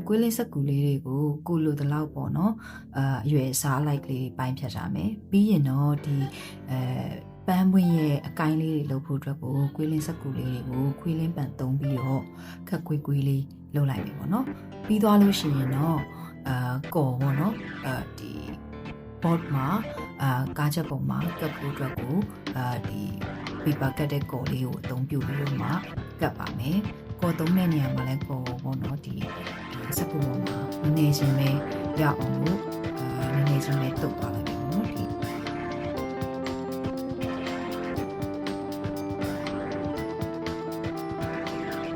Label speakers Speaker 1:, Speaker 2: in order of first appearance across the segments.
Speaker 1: ကွေးလေးစက်ကူလေးတွေကိုကိုလိုတလောက်ပေါ့နော်အရွယ်စားလိုက်ကလေးပိုင်းဖြတ်ထားမယ်ပြီးရင်တော့ဒီပန်းပွင့်ရဲ့အကိုင်းလေးတွေလုပ်ဖို့အတွက်ကိုကွေးလင်းစက်ကူလေးတွေကိုခွေးလင်းပန်သုံးပြီးတော့ခက်ကွေးလေးလုပ်လိုက်ပြီပေါ့နော်ပြီးသွားလို့ရှိရင်တော့ကော်ပေါ့နော်ဒီ board မှာကားချက်ပုံမှာကပ်ဖို့အတွက်ကိုဒီ paper ကတ်တဲ့ကော်လေးကိုအသုံးပြုပြီးတော့မှကပ်ပါမယ်ကော်သုံးတဲ့နေရာမှာလည်းကော်ပေါ့နော်ဒီစက်ကူပေါ်မှာနည်းနည်းချင်းပဲရအောင်လို့နည်းနည်းချင်းပဲတုပ်သွားလိုက်ပြီပေါ့နော်ဒီ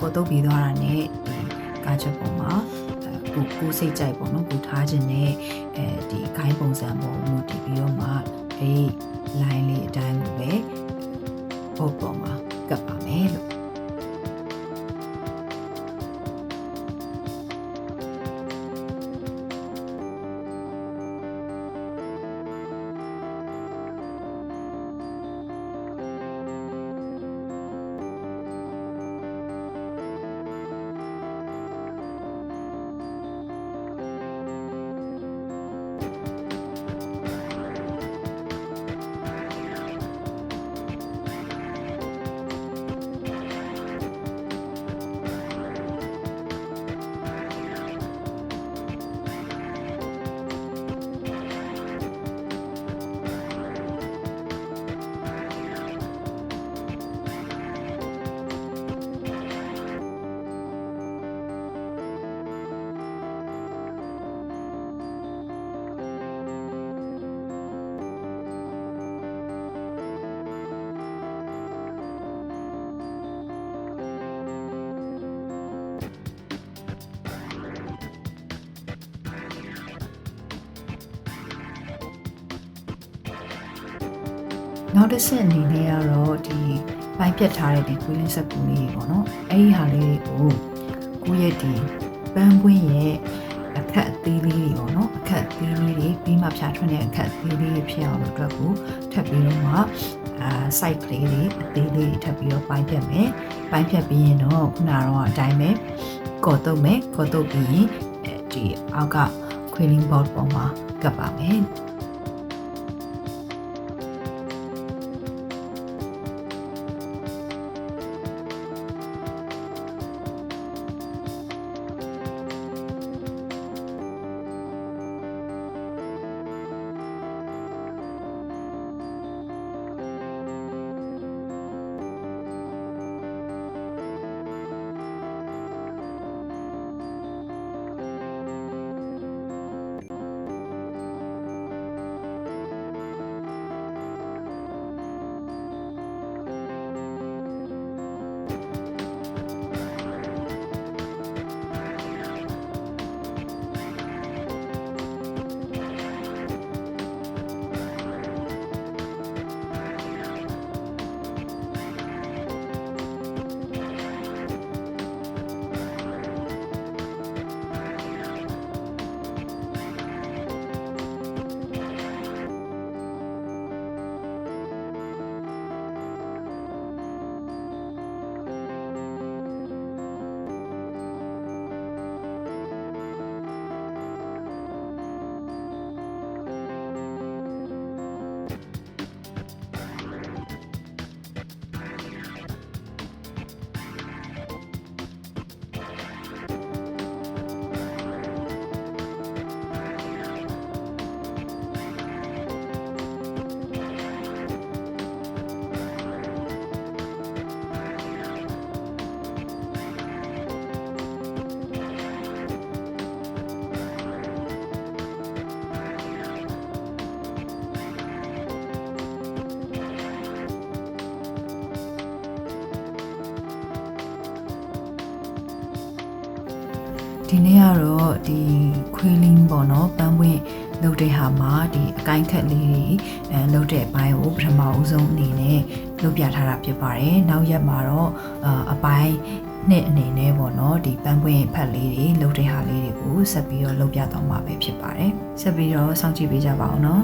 Speaker 1: ကိုတုပ်ပြီးသွားတာနဲ့ဒီကားချက်ပုံမှာကိုစိတ်ကြိုက်ပေါ့နော်ကိုထားခြင်းနဲ့ဒီခိုင်းပုံစံပေါ်မူတည်ပြီးတော့မှဒီ line လေးအတိုင်းကိုပဲပုံပေါ်မှာကပ်ပါမယ်လို့နောက်တစ်ဆင့်အနေနဲ့ကတော့ဒီပိုင်းပြတ်ထားတဲ့ဒီကွေးလင်းစက်ကူလေးပေါ့နော်အဲ့ဒီဟာလေးတွေကိုကိုယ့်ရဲ့ဒီပန်းပွင့်ရဲ့အခက်အသေးလေးတွေပေါ့နော်အခက်အသေးလေးတွေပြီးမှဖြာထွက်တဲ့အခက်အသေးလေးတွေဖြစ်အောင်လို့အတွက်ကိုထပ်ပြီးတော့မှsite ကလေးတွေအသေးလေးထပ်ပြီးတော့ပိုင်းဖြတ်မယ်ပိုင်းဖြတ်ပြီးရင်တော့ခုနကတော့အတိုင်းပဲကော်တုပ်မယ်ကော်တုပ်ပြီးရင်ဒီအောက်က quilling board ပေါ်မှာကပ်ပါမယ်ဒီနေ့ကတော့ဒီ quilling ပေါ့နော်ပန်းပွင့်လုပ်တဲ့ဟာမှာဒီအကိုင်းခက်လေးတွေလုပ်တဲ့အပိုင်းကိုပထမဦးဆုံးအနေနဲ့လုပ်ပြထားတာဖြစ်ပါတယ်နောက်ရက်မှာတော့အပိုင်းနှစ်အနေနဲ့ပေါ့နော်ဒီပန်းပွင့်ဖက်လေးတွေလုပ်တဲ့ဟာလေးတွေကိုဆက်ပြီးတော့လုပ်ပြသွားမှာပဲဖြစ်ပါတယ်ဆက်ပြီးတော့စောင့်ကြည့်ပေးကြပါဦးနော်